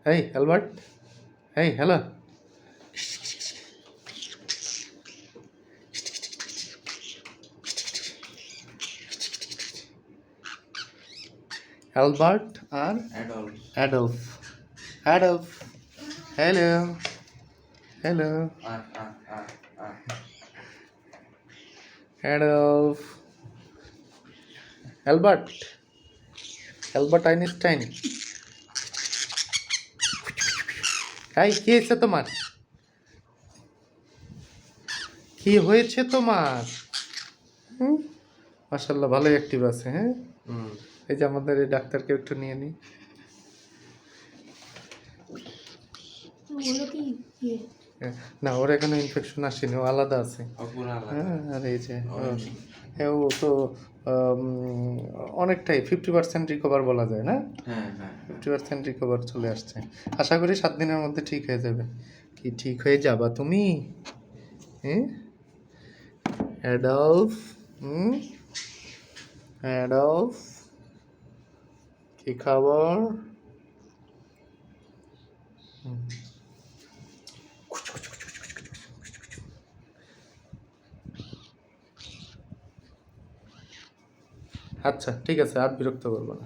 হেই Albert, hey hello. Albert আর Adolf. Adolf, hello hello. Adolf, Albert, Albert Einstein. এই কি হয়েছে তোমার? কি হয়েছে তোমার? মাশাআল্লাহ ভালোই অ্যাক্টিভ আছে। হ্যাঁ, এই যে আমাদের এই ডাক্তারকে একটু নিয়ে নিই। না, ওর এখনো ইনফেকশন আসেনি, ও আলাদা আছে। হ্যাঁ, আর এই যে ও তো অনেকটাই 50% রিকভার বলা যায় না? 50% রিকভার চলে আসছে। আশা করি 7 দিনের মধ্যে ঠিক হয়ে যাবে। কি ঠিক হয়ে যাবা তুমি? হ্যাঁ অ্যাডলফ, অ্যাডলফ, কি খবর? আচ্ছা ঠিক আছে, আর বিরক্ত করবো না।